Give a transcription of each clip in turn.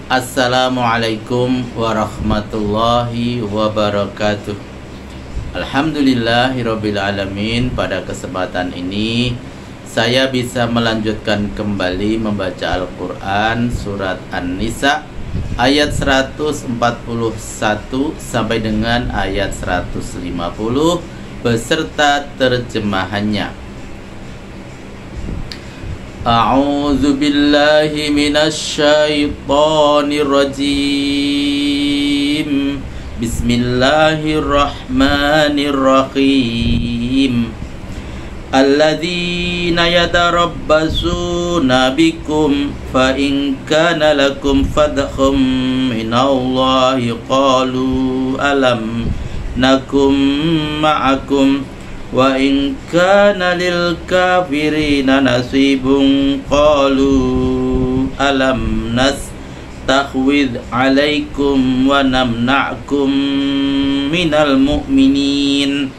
Assalamualaikum warahmatullahi wabarakatuh. Alhamdulillahirabbil alamin. Pada kesempatan ini saya bisa melanjutkan kembali membaca Al-Qur'an surat An-Nisa ayat 141 sampai dengan ayat 150 beserta terjemahannya. A'udzu billahi minasy syaithanir rajim. Bismillahirrahmanirrahim. Alladzina yatarabbasuna bikum fa in kana lakum fadhum minallahi qalu alam nakum ma'akum wa in kana lil kafirina nasibun qalu alam nastakhwid alaikum wa namna'kum minal mu'minin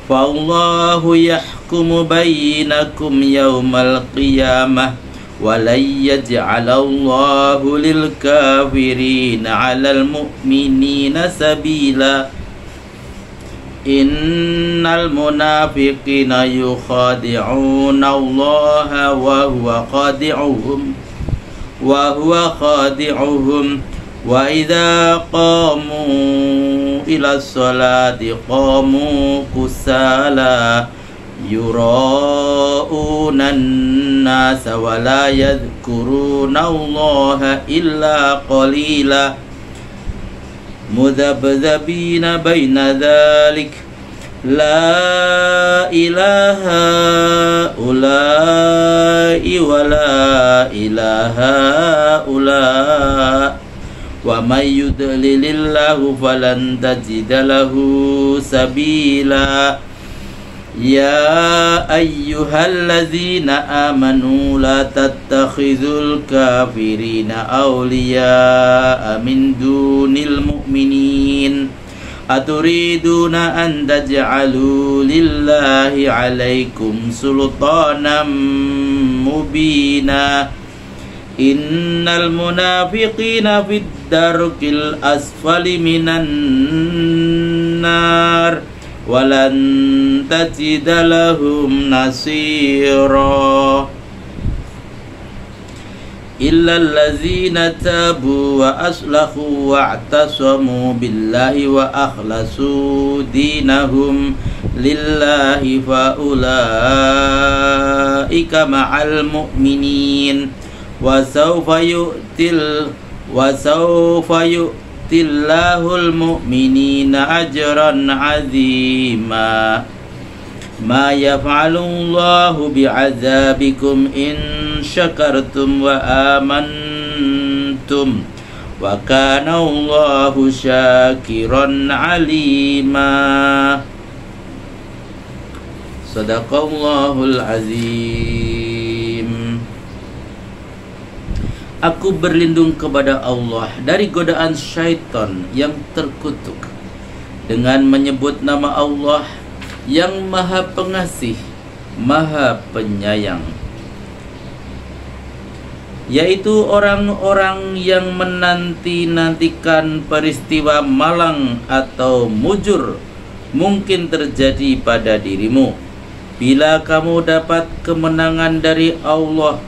fallahu yahkumu bainakum yawmal qiyamah wa la yaj'alallahu lil kafirina 'alal mu'minina sabila. Innal munafiqina yukhadi'una Allah wa huwa khadi'uhum wa idza qamu ila sholati qamu kusala yura'una an-nasa wa la yadhkuruna Allah illa qalila mudhabdhabina baina dhalik la ilaha ulai wa la ilaha ula wa may yudlilillahu falan tajida lahu sabila. Ya ayyuhallazina amanu la tattakhizul kafirina awliya'a min dunil mu'minin aturiduna an taj'alu lillahi 'alaikum sultanan mubina. Innal munafiqina fid darkil asfali minan nar walan tajida lahum nasira illa allazina tabu wa aslahu wa i'tasamu billahi wa akhlasu dinahum lillahi fa ulaika ma'al mu'minin wa sawfa yu'tillahul mu'minina ajran 'azima. Ma yaf'alullahu bi'adzabikum in syakartum wa amantum wa kana Allahu syakiran 'alima. Shadaqallahul azim. Aku berlindung kepada Allah dari godaan syaitan yang terkutuk dengan menyebut nama Allah yang Maha Pengasih, Maha Penyayang, yaitu orang-orang yang menanti-nantikan peristiwa malang atau mujur mungkin terjadi pada dirimu. Bila kamu dapat kemenangan dari Allah,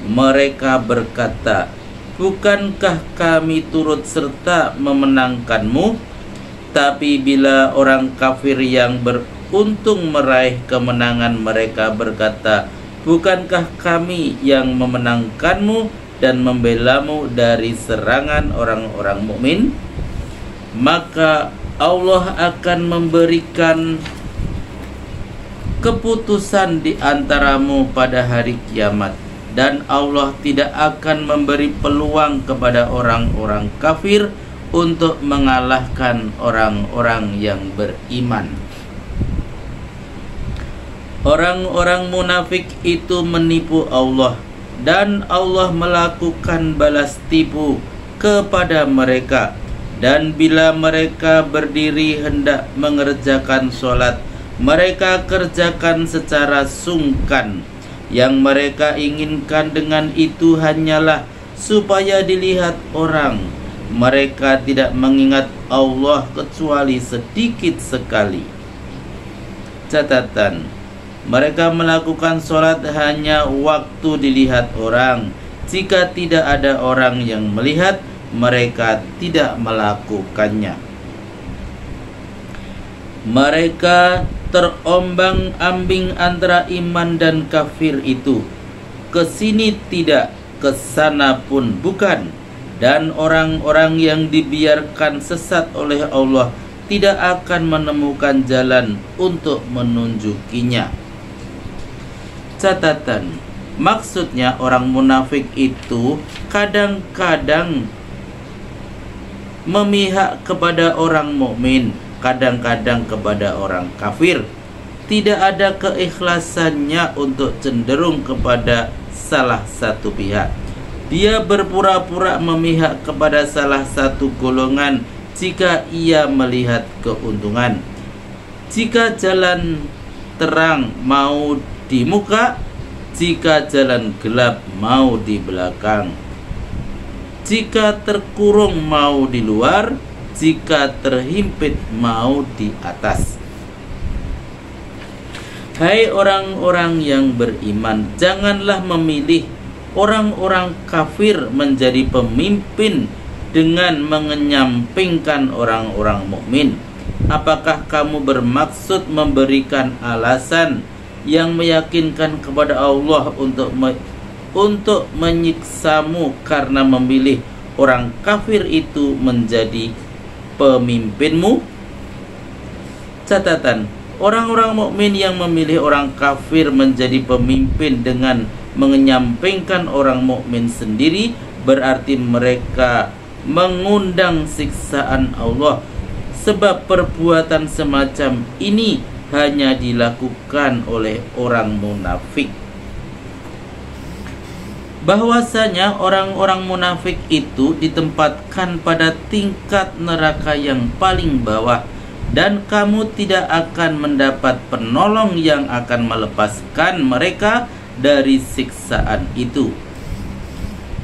mereka berkata, bukankah kami turut serta memenangkanmu? Tapi bila orang kafir yang beruntung meraih kemenangan, mereka berkata, bukankah kami yang memenangkanmu dan membelamu dari serangan orang-orang mukmin? Maka Allah akan memberikan keputusan di antaramu pada hari kiamat, dan Allah tidak akan memberi peluang kepada orang-orang kafir untuk mengalahkan orang-orang yang beriman. Orang-orang munafik itu menipu Allah, dan Allah melakukan balas tipu kepada mereka. Dan bila mereka berdiri hendak mengerjakan sholat, mereka kerjakan secara sungkan. Yang mereka inginkan dengan itu hanyalah supaya dilihat orang. Mereka tidak mengingat Allah kecuali sedikit sekali. Catatan: mereka melakukan sholat hanya waktu dilihat orang. Jika tidak ada orang yang melihat, mereka tidak melakukannya. Mereka terombang-ambing antara iman dan kafir itu. Kesini tidak, kesana pun bukan. Dan orang-orang yang dibiarkan sesat oleh Allah tidak akan menemukan jalan untuk menunjukinya. Catatan: maksudnya orang munafik itu kadang-kadang memihak kepada orang mukmin, kadang-kadang kepada orang kafir. Tidak ada keikhlasannya untuk cenderung kepada salah satu pihak. Dia berpura-pura memihak kepada salah satu golongan jika ia melihat keuntungan. Jika jalan terang mau di muka, jika jalan gelap mau di belakang. Jika terkurung mau di luar, jika terhimpit mau di atas. Hai orang-orang yang beriman, janganlah memilih orang-orang kafir menjadi pemimpin dengan mengenyampingkan orang-orang mukmin. Apakah kamu bermaksud memberikan alasan yang meyakinkan kepada Allah untuk menyiksamu karena memilih orang kafir itu menjadi pemimpinmu? Catatan: orang-orang mukmin yang memilih orang kafir menjadi pemimpin dengan mengenyampingkan orang mukmin sendiri berarti mereka mengundang siksaan Allah, sebab perbuatan semacam ini hanya dilakukan oleh orang munafik. Bahwasanya orang-orang munafik itu ditempatkan pada tingkat neraka yang paling bawah, dan kamu tidak akan mendapat penolong yang akan melepaskan mereka dari siksaan itu.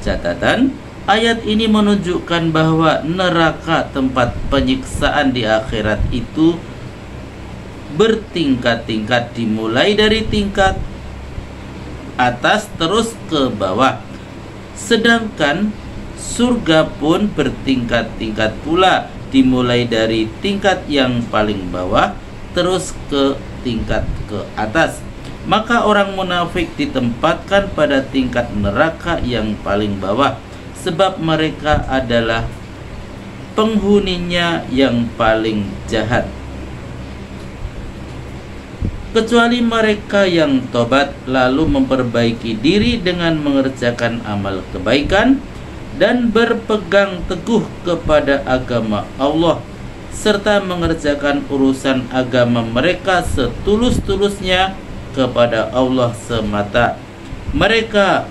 Catatan: ayat ini menunjukkan bahwa neraka, tempat penyiksaan di akhirat itu bertingkat-tingkat, dimulai dari tingkat atas terus ke bawah. Sedangkan surga pun bertingkat-tingkat pula, dimulai dari tingkat yang paling bawah terus ke tingkat ke atas. Maka orang munafik ditempatkan pada tingkat neraka yang paling bawah, sebab mereka adalah penghuninya yang paling jahat. Kecuali mereka yang tobat lalu memperbaiki diri dengan mengerjakan amal kebaikan dan berpegang teguh kepada agama Allah, serta mengerjakan urusan agama mereka setulus-tulusnya kepada Allah semata. Mereka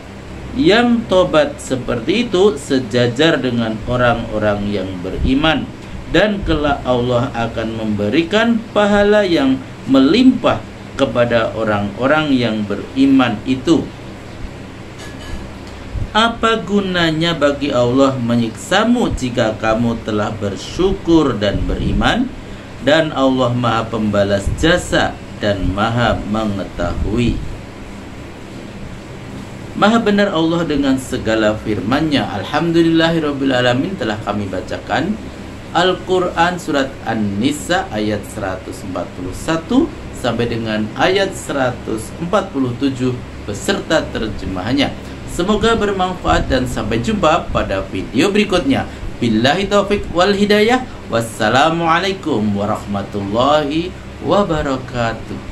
yang tobat seperti itu sejajar dengan orang-orang yang beriman, dan kelak Allah akan memberikan pahala yang melimpah kepada orang-orang yang beriman itu. Apa gunanya bagi Allah menyiksamu jika kamu telah bersyukur dan beriman? Dan Allah Maha Pembalas jasa dan Maha Mengetahui. Maha benar Allah dengan segala firman-Nya. Alhamdulillahirrabbilalamin. Telah kami bacakan Al-Quran surat An-Nisa ayat 141 sampai dengan ayat 147 beserta terjemahannya. Semoga bermanfaat dan sampai jumpa pada video berikutnya. Billahi taufik wal hidayah. Wassalamualaikum warahmatullahi wabarakatuh.